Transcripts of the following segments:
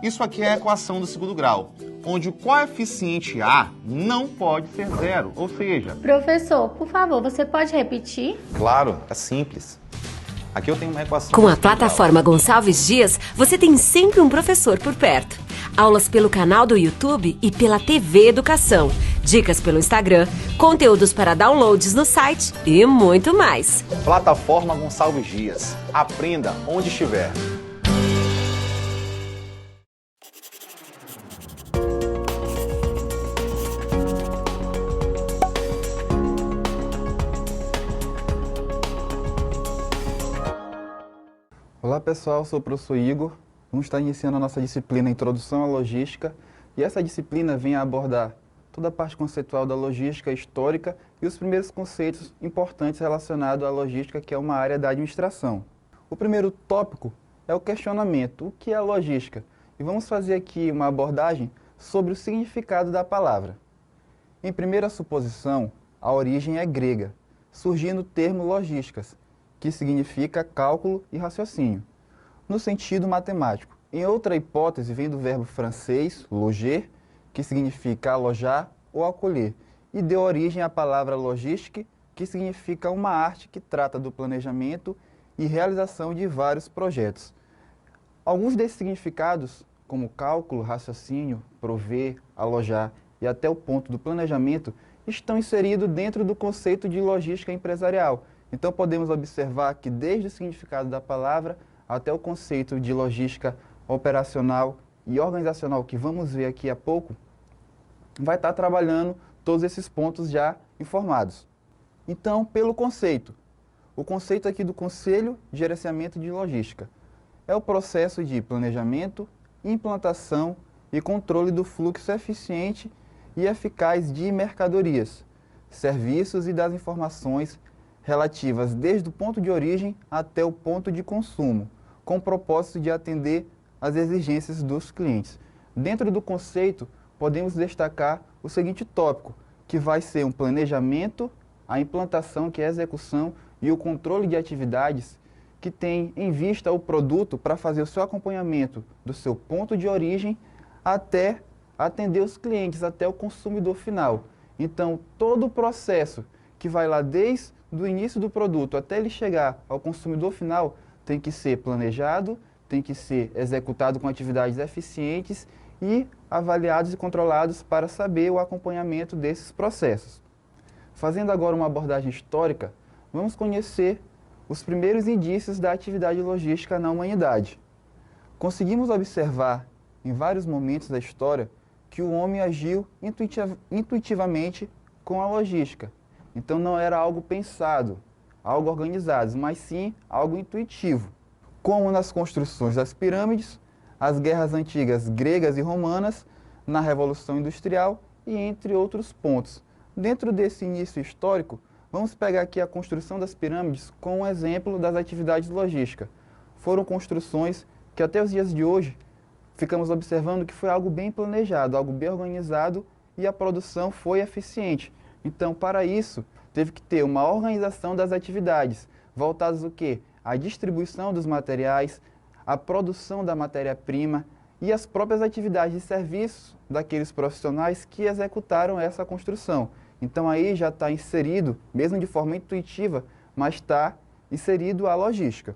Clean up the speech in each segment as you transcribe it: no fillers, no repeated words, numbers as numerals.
Isso aqui é a equação do segundo grau, onde o coeficiente A não pode ser zero, ou seja... Professor, por favor, você pode repetir? Claro, é simples. Aqui eu tenho uma equação... Com a plataforma Gonçalves Dias, você tem sempre um professor por perto. Aulas pelo canal do YouTube e pela TV Educação. Dicas pelo Instagram, conteúdos para downloads no site e muito mais. Plataforma Gonçalves Dias. Aprenda onde estiver. Olá pessoal, sou o professor Igor. Vamos estar iniciando a nossa disciplina Introdução à Logística e essa disciplina vem a abordar toda a parte conceitual da logística histórica e os primeiros conceitos importantes relacionados à logística, que é uma área da administração. O primeiro tópico é o questionamento, o que é logística? E vamos fazer aqui uma abordagem sobre o significado da palavra. Em primeira suposição, a origem é grega, surgindo o termo logísticas, que significa cálculo e raciocínio, no sentido matemático. Em outra hipótese, vem do verbo francês, loger, que significa alojar ou acolher, e deu origem à palavra logística, que significa uma arte que trata do planejamento e realização de vários projetos. Alguns desses significados, como cálculo, raciocínio, prover, alojar e até o ponto do planejamento, estão inseridos dentro do conceito de logística empresarial. Então podemos observar que desde o significado da palavra até o conceito de logística operacional e organizacional, que vamos ver aqui a pouco, vai estar trabalhando todos esses pontos já informados. Então, pelo conceito, o conceito aqui do Conselho de Gerenciamento de Logística é o processo de planejamento, implantação e controle do fluxo eficiente e eficaz de mercadorias, serviços e das informações relativas desde o ponto de origem até o ponto de consumo, com o propósito de atender às exigências dos clientes. Dentro do conceito, podemos destacar o seguinte tópico, que vai ser um planejamento, a implantação, que é a execução, e o controle de atividades que tem em vista o produto para fazer o seu acompanhamento do seu ponto de origem até atender os clientes, até o consumidor final. Então, todo o processo que vai lá desde do início do produto até ele chegar ao consumidor final, tem que ser planejado, tem que ser executado com atividades eficientes e avaliados e controlados para saber o acompanhamento desses processos. Fazendo agora uma abordagem histórica, vamos conhecer os primeiros indícios da atividade logística na humanidade. Conseguimos observar em vários momentos da história que o homem agiu intuitivamente com a logística. Então não era algo pensado, algo organizado, mas sim algo intuitivo. Como nas construções das pirâmides, as guerras antigas gregas e romanas, na Revolução Industrial e entre outros pontos. Dentro desse início histórico, vamos pegar aqui a construção das pirâmides como um exemplo das atividades logísticas. Foram construções que até os dias de hoje ficamos observando que foi algo bem planejado, algo bem organizado e a produção foi eficiente. Então, para isso, teve que ter uma organização das atividades, voltadas ao quê? À distribuição dos materiais, à produção da matéria-prima e as próprias atividades de serviço daqueles profissionais que executaram essa construção. Então, aí já está inserido, mesmo de forma intuitiva, mas está inserido a logística.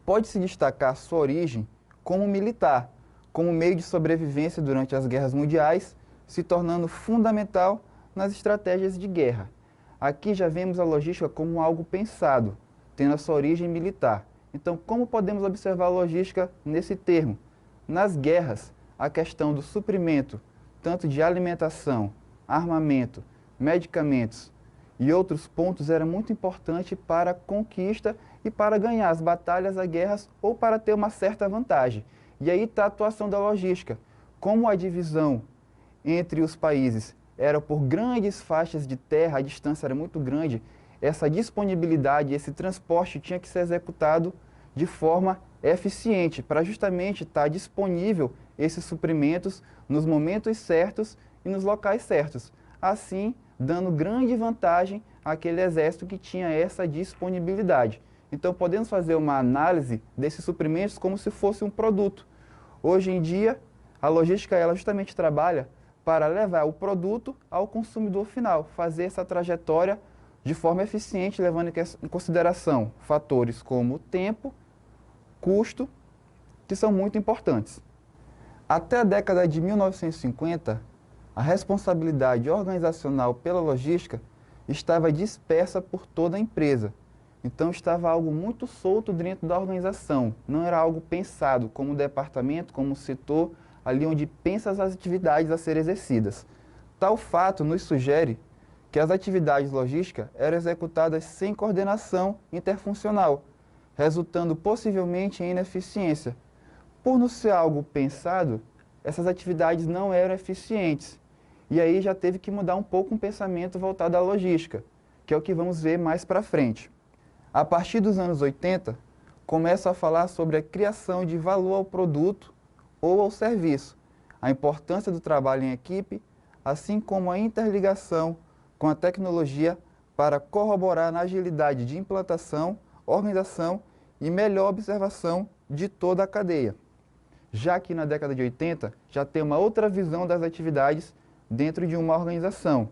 Pode-se destacar sua origem como militar, como meio de sobrevivência durante as guerras mundiais, se tornando fundamental nas estratégias de guerra. Aqui já vemos a logística como algo pensado, tendo a sua origem militar. Então, como podemos observar a logística nesse termo? Nas guerras, a questão do suprimento, tanto de alimentação, armamento, medicamentos e outros pontos era muito importante para a conquista e para ganhar as batalhas, as guerras ou para ter uma certa vantagem. E aí está a atuação da logística. Como a divisão entre os países era por grandes faixas de terra, a distância era muito grande, essa disponibilidade, esse transporte tinha que ser executado de forma eficiente, para justamente estar disponível esses suprimentos nos momentos certos e nos locais certos. Assim, dando grande vantagem àquele exército que tinha essa disponibilidade. Então, podemos fazer uma análise desses suprimentos como se fosse um produto. Hoje em dia, A logística, ela justamente trabalha para levar o produto ao consumidor final, fazer essa trajetória de forma eficiente, levando em consideração fatores como tempo, custo, que são muito importantes. Até a década de 1950, a responsabilidade organizacional pela logística estava dispersa por toda a empresa. Então estava algo muito solto dentro da organização, não era algo pensado como departamento, como setor, ali onde pensa as atividades a serem exercidas. Tal fato nos sugere que as atividades logísticas eram executadas sem coordenação interfuncional, resultando possivelmente em ineficiência. Por não ser algo pensado, essas atividades não eram eficientes. E aí já teve que mudar um pouco um pensamento voltado à logística, que é o que vamos ver mais para frente. A partir dos anos 80, começo a falar sobre a criação de valor ao produto ou ao serviço, a importância do trabalho em equipe, assim como a interligação com a tecnologia para corroborar na agilidade de implantação, organização e melhor observação de toda a cadeia. Já que na década de 80 já tem uma outra visão das atividades dentro de uma organização.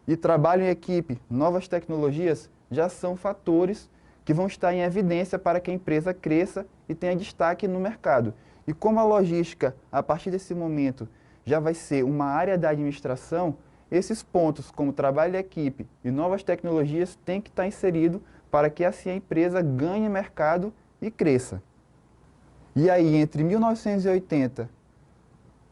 E trabalho em equipe, novas tecnologias já são fatores que vão estar em evidência para que a empresa cresça e tenha destaque no mercado. E como a logística, a partir desse momento, já vai ser uma área da administração, esses pontos, como trabalho em equipe e novas tecnologias, têm que estar inseridos para que assim a empresa ganhe mercado e cresça. E aí, entre 1980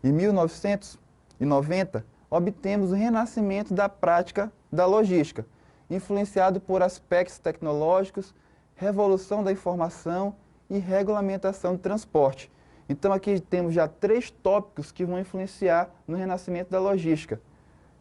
e 1990, obtemos o renascimento da prática da logística, influenciado por aspectos tecnológicos, revolução da informação e regulamentação do transporte. Então aqui temos já 3 tópicos que vão influenciar no renascimento da logística,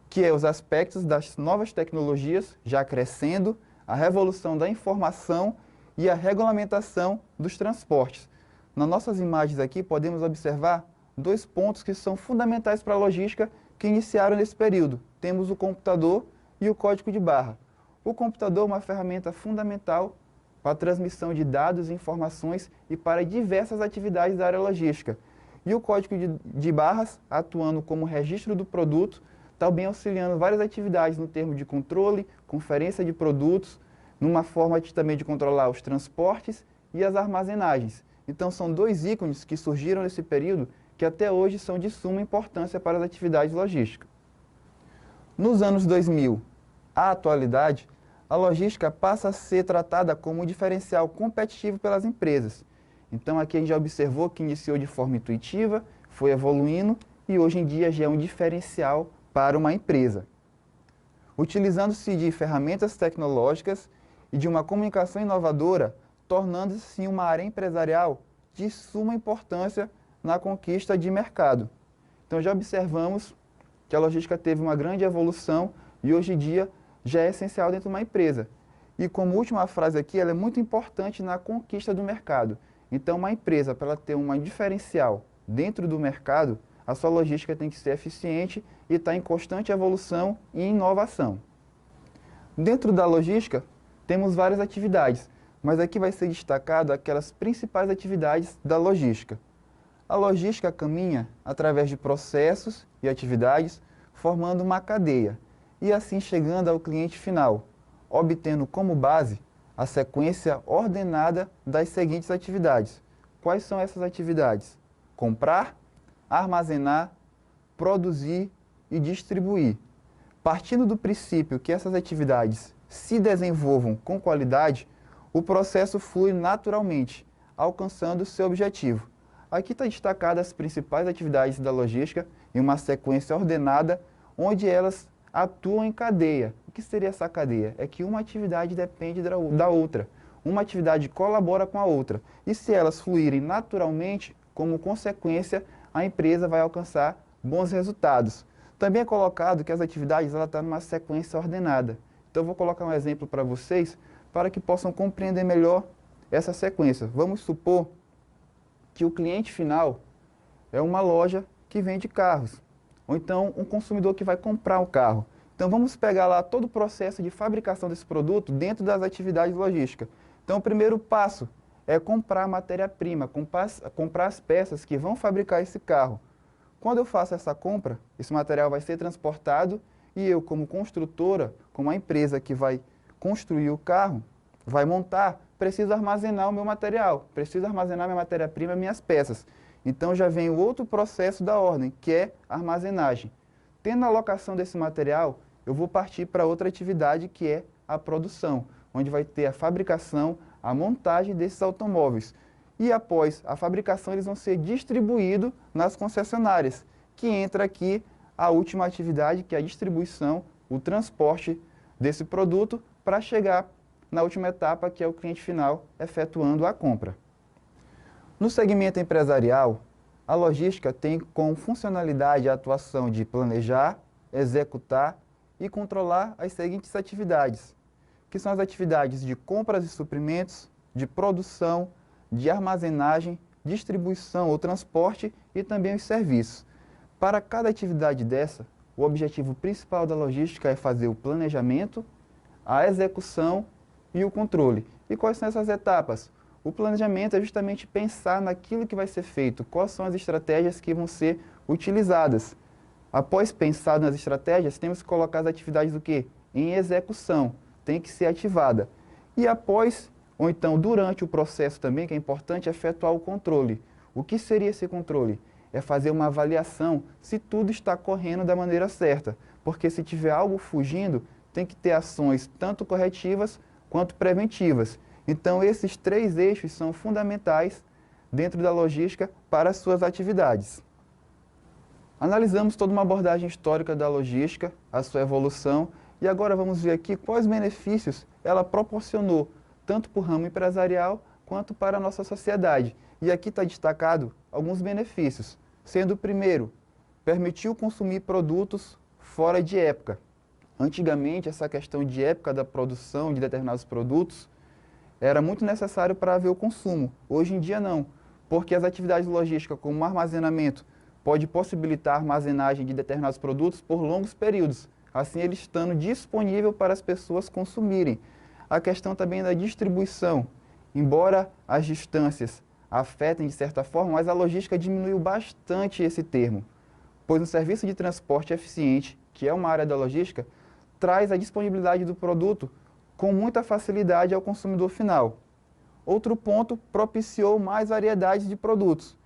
que é os aspectos das novas tecnologias já crescendo, a revolução da informação e a regulamentação dos transportes. Nas nossas imagens aqui podemos observar 2 pontos que são fundamentais para a logística que iniciaram nesse período. Temos o computador e o código de barra. O computador é uma ferramenta fundamental para a transmissão de dados e informações e para diversas atividades da área logística. E o código de barras, atuando como registro do produto, também auxiliando várias atividades no termo de controle, conferência de produtos, numa forma também de controlar os transportes e as armazenagens. Então são 2 ícones que surgiram nesse período que até hoje são de suma importância para as atividades logísticas. Nos anos 2000, à atualidade, a logística passa a ser tratada como um diferencial competitivo pelas empresas. Então aqui a gente já observou que iniciou de forma intuitiva, foi evoluindo e hoje em dia já é um diferencial para uma empresa. Utilizando-se de ferramentas tecnológicas e de uma comunicação inovadora, tornando-se uma área empresarial de suma importância na conquista de mercado. Então já observamos que a logística teve uma grande evolução e hoje em dia já é essencial dentro de uma empresa. E como última frase aqui, ela é muito importante na conquista do mercado. Então uma empresa, para ela ter um diferencial dentro do mercado, a sua logística tem que ser eficiente e estar em constante evolução e inovação. Dentro da logística, temos várias atividades, mas aqui vai ser destacado aquelas principais atividades da logística. A logística caminha através de processos e atividades, formando uma cadeia, e assim chegando ao cliente final, obtendo como base a sequência ordenada das seguintes atividades. Quais são essas atividades? Comprar, armazenar, produzir e distribuir. Partindo do princípio que essas atividades se desenvolvam com qualidade, o processo flui naturalmente, alcançando seu objetivo. Aqui está destacada as principais atividades da logística em uma sequência ordenada, onde elas atuam em cadeia. O que seria essa cadeia? É que uma atividade depende da outra. Uma atividade colabora com a outra. E se elas fluírem naturalmente, como consequência, a empresa vai alcançar bons resultados. Também é colocado que as atividades estão numa sequência ordenada. Então eu vou colocar um exemplo para vocês, para que possam compreender melhor essa sequência. Vamos supor que o cliente final é uma loja que vende carros, ou então um consumidor que vai comprar um carro. Então vamos pegar lá todo o processo de fabricação desse produto dentro das atividades logísticas. Então o primeiro passo é comprar a matéria-prima, comprar as peças que vão fabricar esse carro. Quando eu faço essa compra, esse material vai ser transportado e eu, como construtora, como a empresa que vai construir o carro, vai montar, preciso armazenar o meu material, preciso armazenar minha matéria-prima, minhas peças. Então já vem o outro processo da ordem, que é a armazenagem. Tendo a alocação desse material, eu vou partir para outra atividade, que é a produção, onde vai ter a fabricação, a montagem desses automóveis. E após a fabricação, eles vão ser distribuídos nas concessionárias, que entra aqui a última atividade, que é a distribuição, o transporte desse produto para chegar na última etapa, que é o cliente final efetuando a compra. No segmento empresarial, a logística tem como funcionalidade a atuação de planejar, executar e controlar as seguintes atividades, que são as atividades de compras e suprimentos, de produção, de armazenagem, distribuição ou transporte e também os serviços. Para cada atividade dessa, o objetivo principal da logística é fazer o planejamento, a execução e o controle. E quais são essas etapas? O planejamento é justamente pensar naquilo que vai ser feito, quais são as estratégias que vão ser utilizadas. Após pensar nas estratégias, temos que colocar as atividades do quê? Em execução, tem que ser ativada. E após, ou então durante o processo também, que é importante, efetuar o controle. O que seria esse controle? É fazer uma avaliação se tudo está correndo da maneira certa, porque se tiver algo fugindo, tem que ter ações tanto corretivas quanto preventivas. Então, esses três eixos são fundamentais dentro da logística para as suas atividades. Analisamos toda uma abordagem histórica da logística, a sua evolução, e agora vamos ver aqui quais benefícios ela proporcionou, tanto para o ramo empresarial quanto para a nossa sociedade. E aqui está destacado alguns benefícios, sendo o primeiro, permitiu consumir produtos fora de época. Antigamente, essa questão de época da produção de determinados produtos era muito necessário para haver o consumo. Hoje em dia não, porque as atividades logísticas como o armazenamento pode possibilitar a armazenagem de determinados produtos por longos períodos, assim eles estando disponível para as pessoas consumirem. A questão também da distribuição, embora as distâncias afetem de certa forma, mas a logística diminuiu bastante esse termo, pois um serviço de transporte eficiente, que é uma área da logística, traz a disponibilidade do produto com muita facilidade ao consumidor final. Outro ponto, propiciou mais variedade de produtos.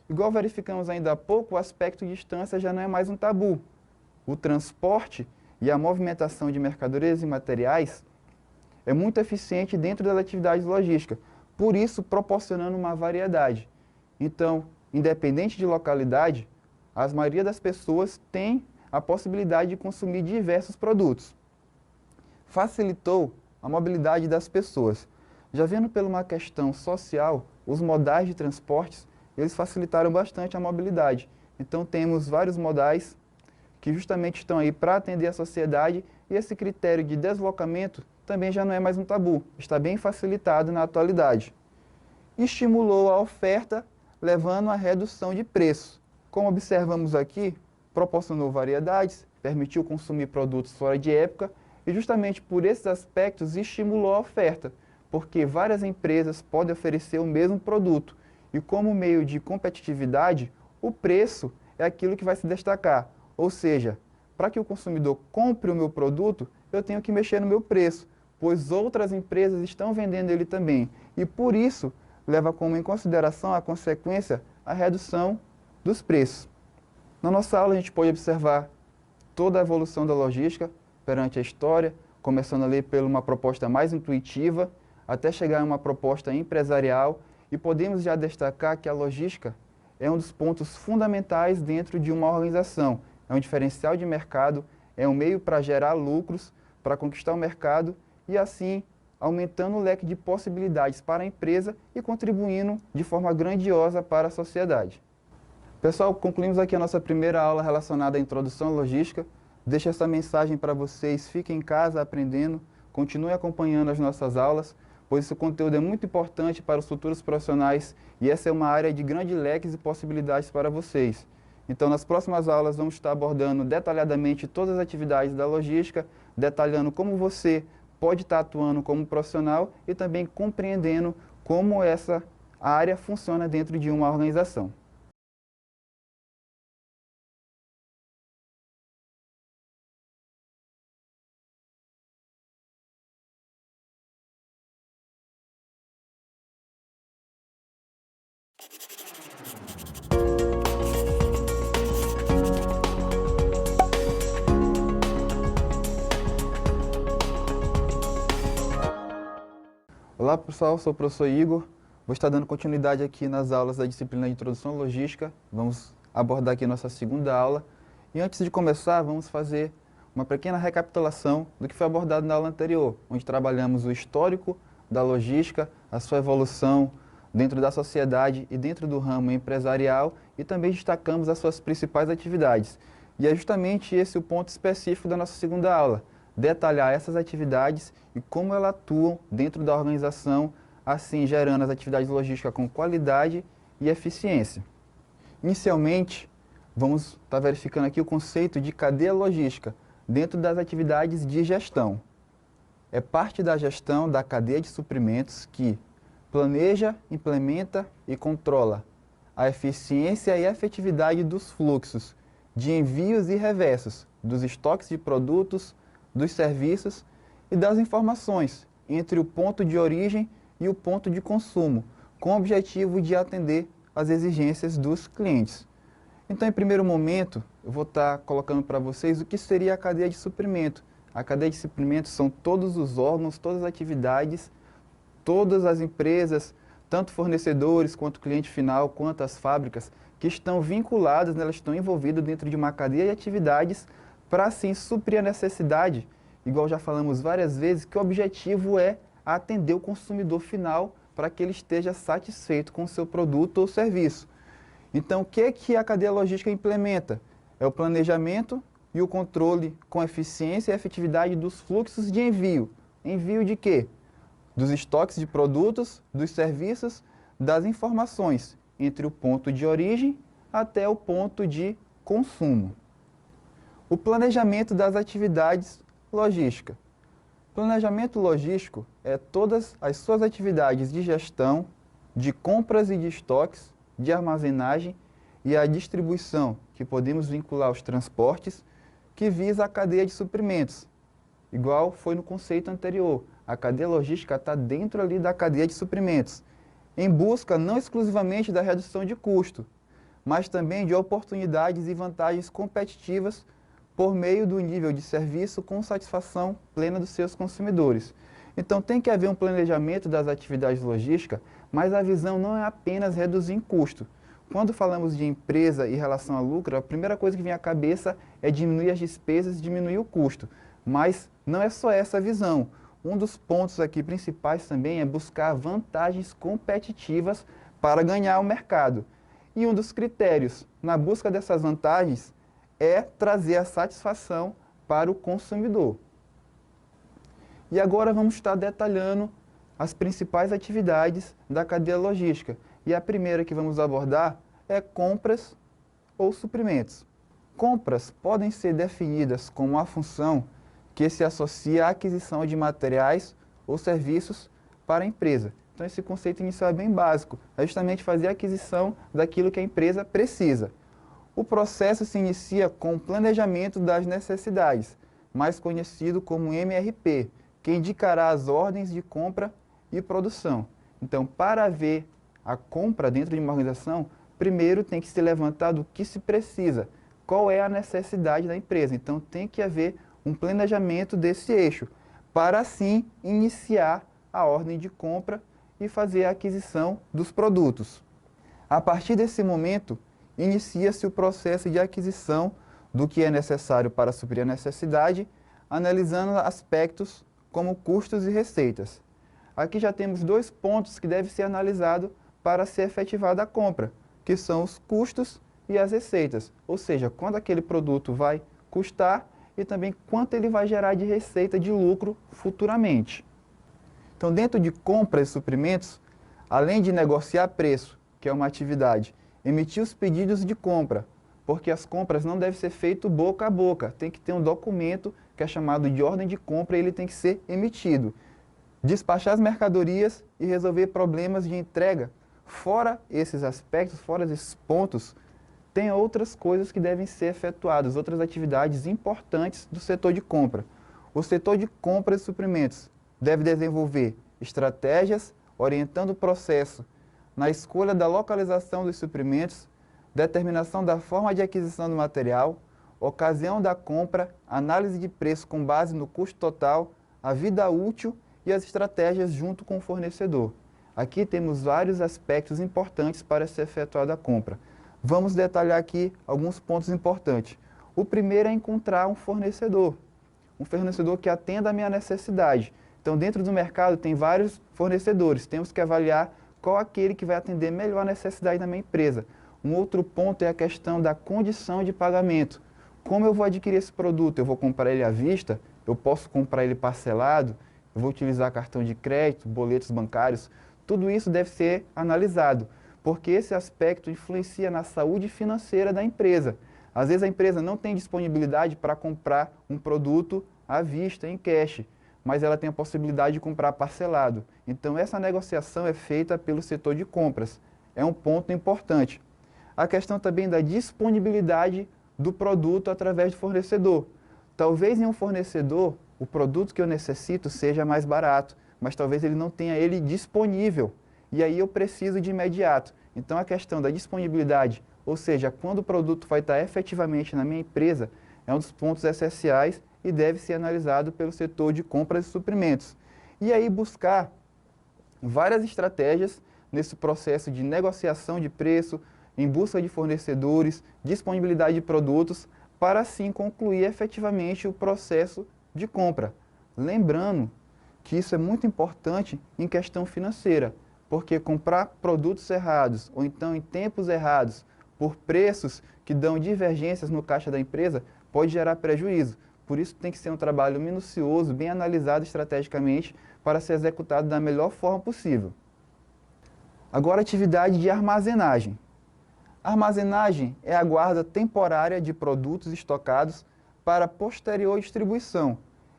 Igual verificamos ainda há pouco, o aspecto de distância já não é mais um tabu. O transporte e a movimentação de mercadorias e materiais é muito eficiente dentro das atividades logísticas, por isso proporcionando uma variedade. Então, independente de localidade, a maioria das pessoas tem a possibilidade de consumir diversos produtos. Facilitou a mobilidade das pessoas. Já vendo por uma questão social, os modais de transportes, eles facilitaram bastante a mobilidade. Então temos vários modais que justamente estão aí para atender a sociedade e esse critério de deslocamento também já não é mais um tabu, está bem facilitado na atualidade. Estimulou a oferta, levando à redução de preço. Como observamos aqui, proporcionou variedades, permitiu consumir produtos fora de época e justamente por esses aspectos estimulou a oferta, porque várias empresas podem oferecer o mesmo produto e como meio de competitividade, o preço é aquilo que vai se destacar. Ou seja, para que o consumidor compre o meu produto, eu tenho que mexer no meu preço, pois outras empresas estão vendendo ele também. E por isso, leva como em consideração a consequência a redução dos preços. Na nossa aula a gente pode observar toda a evolução da logística perante a história, começando ali por uma proposta mais intuitiva, até chegar a uma proposta empresarial, e podemos já destacar que a logística é um dos pontos fundamentais dentro de uma organização. É um diferencial de mercado, é um meio para gerar lucros, para conquistar o mercado e assim aumentando o leque de possibilidades para a empresa e contribuindo de forma grandiosa para a sociedade. Pessoal, concluímos aqui a nossa primeira aula relacionada à introdução à logística. Deixo essa mensagem para vocês, fiquem em casa aprendendo, continuem acompanhando as nossas aulas, pois esse conteúdo é muito importante para os futuros profissionais e essa é uma área de grandes leques e possibilidades para vocês. Então, nas próximas aulas, vamos estar abordando detalhadamente todas as atividades da logística, detalhando como você pode estar atuando como profissional e também compreendendo como essa área funciona dentro de uma organização. Olá pessoal, sou o professor Igor. Vou estar dando continuidade aqui nas aulas da disciplina de Introdução à Logística. Vamos abordar aqui nossa segunda aula. E antes de começar, vamos fazer uma pequena recapitulação do que foi abordado na aula anterior, onde trabalhamos o histórico da logística, a sua evolução dentro da sociedade e dentro do ramo empresarial, e também destacamos as suas principais atividades. E é justamente esse o ponto específico da nossa segunda aula, detalhar essas atividades e como elas atuam dentro da organização, assim gerando as atividades logísticas com qualidade e eficiência. Inicialmente, vamos estar verificando aqui o conceito de cadeia logística dentro das atividades de gestão. É parte da gestão da cadeia de suprimentos que planeja, implementa e controla a eficiência e a efetividade dos fluxos de envios e reversos, dos estoques de produtos, dos serviços e das informações entre o ponto de origem e o ponto de consumo, com o objetivo de atender às exigências dos clientes. Então, em primeiro momento, eu vou estar colocando para vocês o que seria a cadeia de suprimento. A cadeia de suprimento são todos os órgãos, todas as atividades, todas as empresas, tanto fornecedores quanto cliente final, quanto as fábricas, que estão vinculadas, elas estão envolvidas dentro de uma cadeia de atividades para, assim, suprir a necessidade, igual já falamos várias vezes, que o objetivo é atender o consumidor final para que ele esteja satisfeito com o seu produto ou serviço. Então, o que a cadeia logística implementa? É o planejamento e o controle com eficiência e efetividade dos fluxos de envio. Envio de quê? Dos estoques de produtos, dos serviços, das informações, entre o ponto de origem até o ponto de consumo. O planejamento das atividades logísticas. Planejamento logístico é todas as suas atividades de gestão, de compras e de estoques, de armazenagem e a distribuição, que podemos vincular aos transportes, que visa a cadeia de suprimentos. Igual foi no conceito anterior, a cadeia logística está dentro ali da cadeia de suprimentos, em busca não exclusivamente da redução de custo, mas também de oportunidades e vantagens competitivas por meio do nível de serviço com satisfação plena dos seus consumidores. Então tem que haver um planejamento das atividades logísticas, mas a visão não é apenas reduzir custo. Quando falamos de empresa e relação a lucro, a primeira coisa que vem à cabeça é diminuir as despesas, diminuir o custo. Mas não é só essa a visão. Um dos pontos aqui principais também é buscar vantagens competitivas para ganhar o mercado. E um dos critérios na busca dessas vantagens é trazer a satisfação para o consumidor. E agora vamos estar detalhando as principais atividades da cadeia logística. E a primeira que vamos abordar é compras ou suprimentos. Compras podem ser definidas como a função que se associa à aquisição de materiais ou serviços para a empresa. Então esse conceito inicial é bem básico, é justamente fazer a aquisição daquilo que a empresa precisa. O processo se inicia com o planejamento das necessidades, mais conhecido como MRP, que indicará as ordens de compra e produção. Então, para haver a compra dentro de uma organização, primeiro tem que se levantar do que se precisa, qual é a necessidade da empresa. Então, tem que haver um planejamento desse eixo, para assim iniciar a ordem de compra e fazer a aquisição dos produtos. A partir desse momento, inicia-se o processo de aquisição do que é necessário para suprir a necessidade, analisando aspectos como custos e receitas. Aqui já temos dois pontos que devem ser analisados para ser efetivada a compra, que são os custos e as receitas, ou seja, quanto aquele produto vai custar e também quanto ele vai gerar de receita de lucro futuramente. Então, dentro de compras e suprimentos, além de negociar preço, que é uma atividade, emitir os pedidos de compra, porque as compras não devem ser feitas boca a boca, tem que ter um documento que é chamado de ordem de compra e ele tem que ser emitido. Despachar as mercadorias e resolver problemas de entrega. Fora esses aspectos, fora esses pontos, tem outras coisas que devem ser efetuadas, outras atividades importantes do setor de compra. O setor de compras e suprimentos deve desenvolver estratégias orientando o processo na escolha da localização dos suprimentos, determinação da forma de aquisição do material, ocasião da compra, análise de preço com base no custo total, a vida útil e as estratégias junto com o fornecedor. Aqui temos vários aspectos importantes para ser efetuada a compra. Vamos detalhar aqui alguns pontos importantes. O primeiro é encontrar um fornecedor que atenda a minha necessidade. Então, dentro do mercado tem vários fornecedores, temos que avaliar qual aquele que vai atender melhor a necessidade da minha empresa. Um outro ponto é a questão da condição de pagamento. Como eu vou adquirir esse produto? Eu vou comprar ele à vista? Eu posso comprar ele parcelado? Eu vou utilizar cartão de crédito, boletos bancários? Tudo isso deve ser analisado, porque esse aspecto influencia na saúde financeira da empresa. Às vezes a empresa não tem disponibilidade para comprar um produto à vista, em cash, mas ela tem a possibilidade de comprar parcelado. Então essa negociação é feita pelo setor de compras. É um ponto importante. A questão também da disponibilidade do produto através do fornecedor. Talvez em um fornecedor o produto que eu necessito seja mais barato, mas talvez ele não tenha ele disponível. E aí eu preciso de imediato. Então a questão da disponibilidade, ou seja, quando o produto vai estar efetivamente na minha empresa, é um dos pontos essenciais e deve ser analisado pelo setor de compras e suprimentos. E aí buscar várias estratégias nesse processo de negociação de preço, em busca de fornecedores, disponibilidade de produtos, para assim concluir efetivamente o processo de compra. Lembrando que isso é muito importante em questão financeira, porque comprar produtos errados ou então em tempos errados, por preços que dão divergências no caixa da empresa, pode gerar prejuízo. Por isso tem que ser um trabalho minucioso, bem analisado estrategicamente, para ser executado da melhor forma possível. Agora, atividade de armazenagem. A armazenagem é a guarda temporária de produtos estocados para posterior distribuição.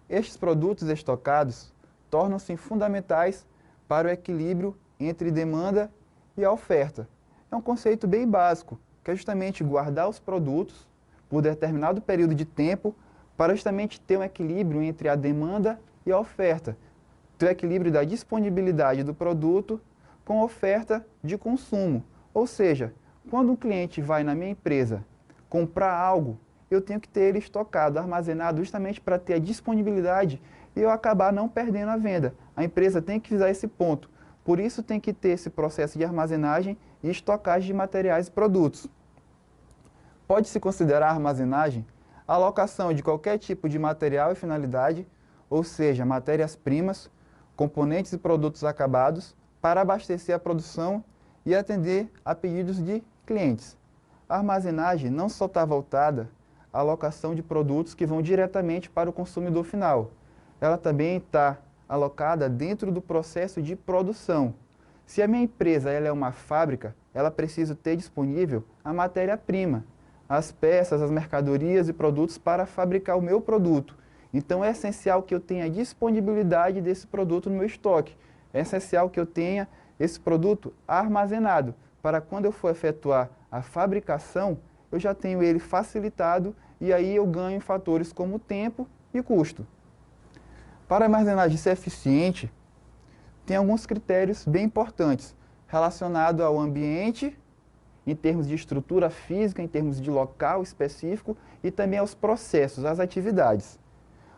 Estes produtos estocados tornam-se fundamentais para o equilíbrio entre demanda e a oferta. É um conceito bem básico, que é justamente guardar os produtos por determinado período de tempo para justamente ter um equilíbrio entre a demanda e a oferta. Ter o equilíbrio da disponibilidade do produto com a oferta de consumo. Ou seja, quando um cliente vai na minha empresa comprar algo, eu tenho que ter ele estocado, armazenado, justamente para ter a disponibilidade e eu acabar não perdendo a venda. A empresa tem que visar esse ponto. Por isso tem que ter esse processo de armazenagem e estocagem de materiais e produtos. Pode-se considerar armazenagem a alocação de qualquer tipo de material e finalidade, ou seja, matérias-primas, componentes e produtos acabados, para abastecer a produção e atender a pedidos de clientes. A armazenagem não só está voltada à alocação de produtos que vão diretamente para o consumidor final. Ela também está alocada dentro do processo de produção. Se a minha empresa ela é uma fábrica, ela precisa ter disponível a matéria-prima, as peças, as mercadorias e produtos para fabricar o meu produto. Então é essencial que eu tenha disponibilidade desse produto no meu estoque. É essencial que eu tenha esse produto armazenado, para quando eu for efetuar a fabricação, eu já tenho ele facilitado e aí eu ganho em fatores como tempo e custo. Para a armazenagem ser eficiente, tem alguns critérios bem importantes relacionados ao ambiente, em termos de estrutura física, em termos de local específico e também aos processos, às atividades.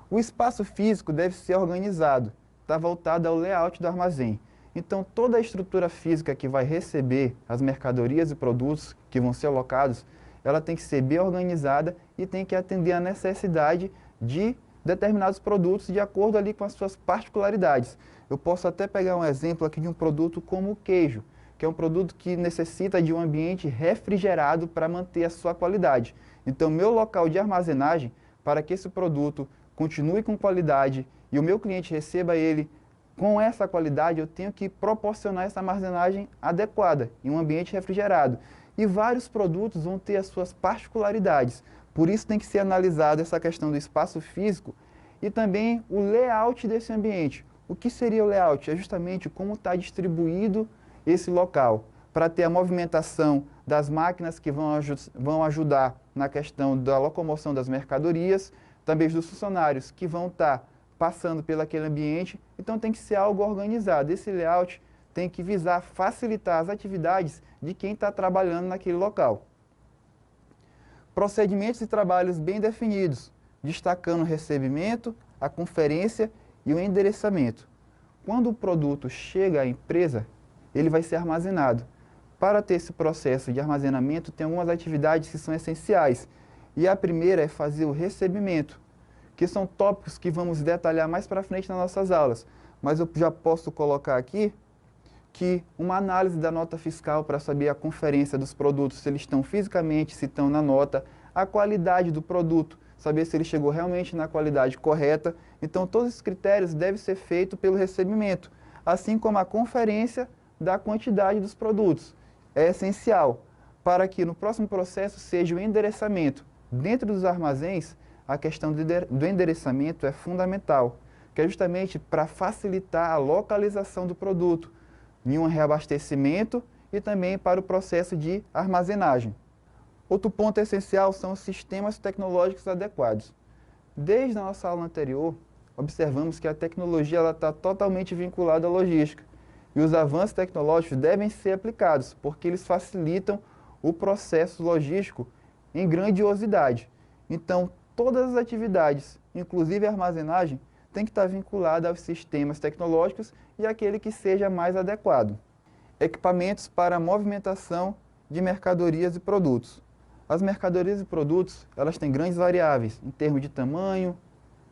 O espaço físico deve ser organizado, está voltado ao layout do armazém. Então, toda a estrutura física que vai receber as mercadorias e produtos que vão ser alocados, ela tem que ser bem organizada e tem que atender à necessidade de determinados produtos de acordo ali com as suas particularidades. Eu posso até pegar um exemplo aqui de um produto como o queijo, que é um produto que necessita de um ambiente refrigerado para manter a sua qualidade. Então, meu local de armazenagem, para que esse produto continue com qualidade e o meu cliente receba ele com essa qualidade, eu tenho que proporcionar essa armazenagem adequada, em um ambiente refrigerado. E vários produtos vão ter as suas particularidades. Por isso tem que ser analisada essa questão do espaço físico e também o layout desse ambiente. O que seria o layout? É justamente como está distribuído esse local, para ter a movimentação das máquinas que vão ajudar na questão da locomoção das mercadorias, também dos funcionários que vão estar passando pelo aquele ambiente. Então tem que ser algo organizado. Esse layout tem que visar facilitar as atividades de quem está trabalhando naquele local. Procedimentos e trabalhos bem definidos, destacando o recebimento, a conferência e o endereçamento. Quando o produto chega à empresa, ele vai ser armazenado. Para ter esse processo de armazenamento, tem algumas atividades que são essenciais. E a primeira é fazer o recebimento, que são tópicos que vamos detalhar mais para frente nas nossas aulas. Mas eu já posso colocar aqui que uma análise da nota fiscal para saber a conferência dos produtos, se eles estão fisicamente, se estão na nota, a qualidade do produto, saber se ele chegou realmente na qualidade correta. Então, todos esses critérios devem ser feitos pelo recebimento, assim como a conferência da quantidade dos produtos. É essencial para que no próximo processo seja o endereçamento. Dentro dos armazéns, a questão do endereçamento é fundamental, que é justamente para facilitar a localização do produto, em um reabastecimento e também para o processo de armazenagem. Outro ponto essencial são os sistemas tecnológicos adequados. Desde a nossa aula anterior, observamos que a tecnologia está totalmente vinculada à logística. E os avanços tecnológicos devem ser aplicados, porque eles facilitam o processo logístico em grandiosidade. Então, todas as atividades, inclusive a armazenagem, tem que estar vinculada aos sistemas tecnológicos e aquele que seja mais adequado. Equipamentos para a movimentação de mercadorias e produtos. As mercadorias e produtos, elas têm grandes variáveis em termos de tamanho,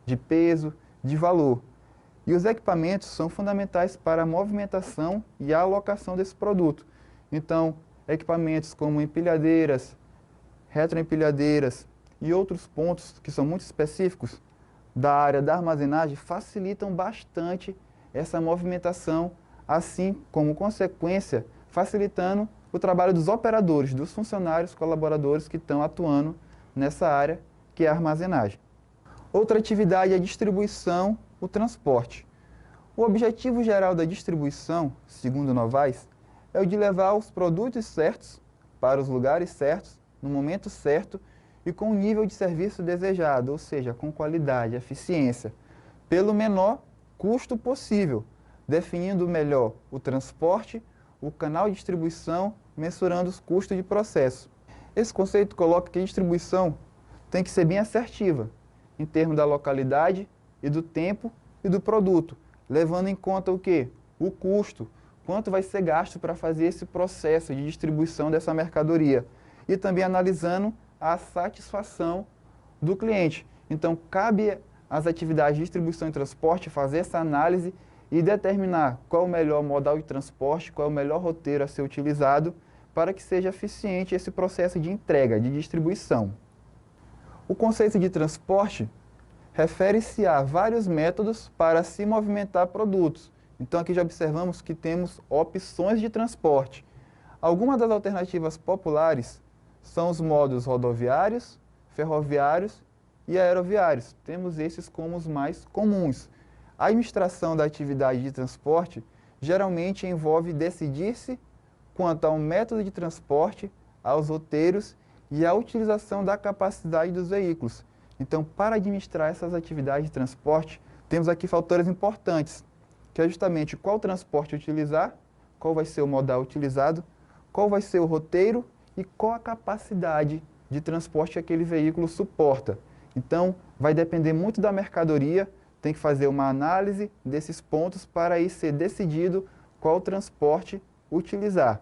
de peso, de valor. E os equipamentos são fundamentais para a movimentação e a alocação desse produto. Então, equipamentos como empilhadeiras, retroempilhadeiras e outros pontos que são muito específicos da área da armazenagem facilitam bastante essa movimentação, assim como consequência, facilitando o trabalho dos operadores, dos funcionários, colaboradores que estão atuando nessa área, que é a armazenagem. Outra atividade é a distribuição, o transporte. O objetivo geral da distribuição, segundo Novaes, é o de levar os produtos certos para os lugares certos, no momento certo e com o nível de serviço desejado, ou seja, com qualidade, eficiência, pelo menor custo possível, definindo melhor o transporte, o canal de distribuição, mensurando os custos de processo. Esse conceito coloca que a distribuição tem que ser bem assertiva, em termos da localidade e do tempo e do produto, levando em conta o quê? O custo, quanto vai ser gasto para fazer esse processo de distribuição dessa mercadoria. E também analisando a satisfação do cliente. Então, cabe às atividades de distribuição e transporte fazer essa análise e determinar qual o melhor modal de transporte, qual é o melhor roteiro a ser utilizado para que seja eficiente esse processo de entrega, de distribuição. O conceito de transporte refere-se a vários métodos para se movimentar produtos. Então, aqui já observamos que temos opções de transporte. Algumas das alternativas populares são os modos rodoviários, ferroviários e aeroviários. Temos esses como os mais comuns. A administração da atividade de transporte geralmente envolve decidir-se quanto ao método de transporte, aos roteiros e à utilização da capacidade dos veículos. Então, para administrar essas atividades de transporte, temos aqui fatores importantes, que é justamente qual transporte utilizar, qual vai ser o modal utilizado, qual vai ser o roteiro e qual a capacidade de transporte que aquele veículo suporta. Então, vai depender muito da mercadoria, tem que fazer uma análise desses pontos para aí ser decidido qual transporte utilizar.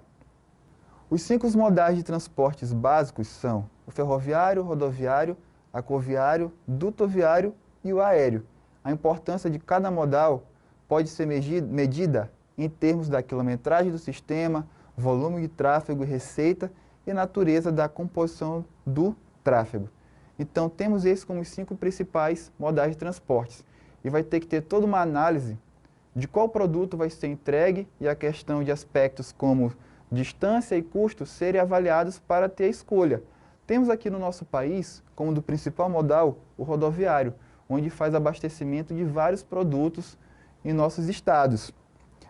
Os 5 modais de transportes básicos são o ferroviário, o rodoviário, aquaviário, dutoviário e o aéreo. A importância de cada modal pode ser medida em termos da quilometragem do sistema, volume de tráfego e receita e natureza da composição do tráfego. Então, temos esses como os 5 principais modais de transportes. E vai ter que ter toda uma análise de qual produto vai ser entregue e a questão de aspectos como distância e custo serem avaliados para ter a escolha. Temos aqui no nosso país, como do principal modal, o rodoviário, onde faz abastecimento de vários produtos em nossos estados.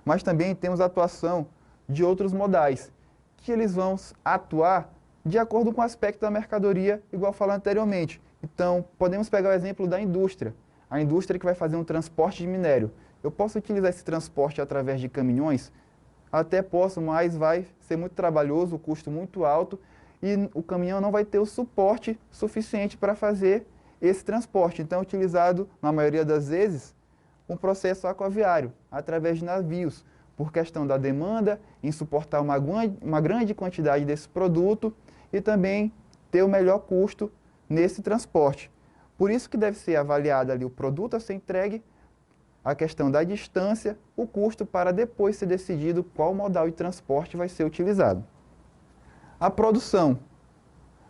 Mas também temos a atuação de outros modais, que eles vão atuar de acordo com o aspecto da mercadoria, igual falei anteriormente. Então, podemos pegar o exemplo da indústria. A indústria que vai fazer um transporte de minério. Eu posso utilizar esse transporte através de caminhões, até posso, mas vai ser muito trabalhoso, o custo muito alto e o caminhão não vai ter o suporte suficiente para fazer esse transporte. Então é utilizado, na maioria das vezes, um processo aquaviário, através de navios, por questão da demanda, em suportar uma grande quantidade desse produto e também ter o melhor custo nesse transporte. Por isso que deve ser avaliado ali o produto a ser entregue, a questão da distância, o custo para depois ser decidido qual modal de transporte vai ser utilizado. A produção.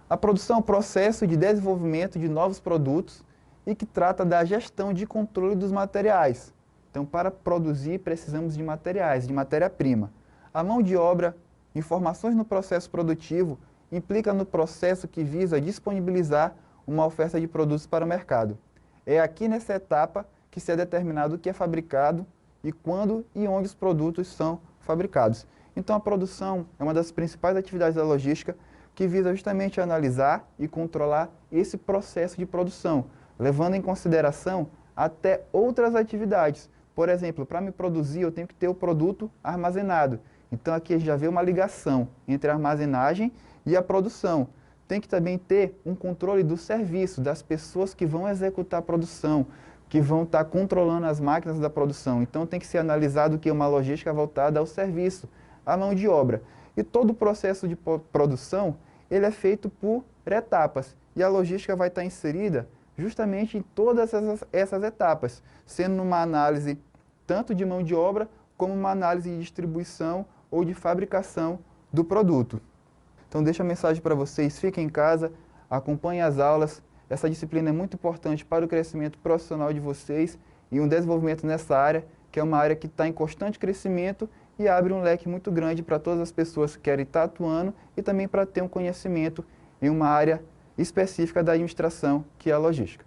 A produção é um processo de desenvolvimento de novos produtos e que trata da gestão de controle dos materiais. Então, para produzir, precisamos de materiais, de matéria-prima. A mão de obra, informações no processo produtivo, implica no processo que visa disponibilizar uma oferta de produtos para o mercado. É aqui nessa etapa que se é determinado o que é fabricado e quando e onde os produtos são fabricados. Então, a produção é uma das principais atividades da logística que visa justamente analisar e controlar esse processo de produção, levando em consideração até outras atividades. Por exemplo, para me produzir, eu tenho que ter o produto armazenado. Então, aqui a gente já vê uma ligação entre a armazenagem e a produção. Tem que também ter um controle do serviço, das pessoas que vão executar a produção, que vão estar controlando as máquinas da produção. Então, tem que ser analisado que é uma logística voltada ao serviço, à mão de obra. E todo o processo de produção, ele é feito por etapas. E a logística vai estar inserida justamente em todas essas etapas, sendo uma análise tanto de mão de obra, como uma análise de distribuição ou de fabricação do produto. Então, deixo a mensagem para vocês, fiquem em casa, acompanhem as aulas. Essa disciplina é muito importante para o crescimento profissional de vocês e um desenvolvimento nessa área, que é uma área que está em constante crescimento e abre um leque muito grande para todas as pessoas que querem estar atuando e também para ter um conhecimento em uma área específica da administração, que é a logística.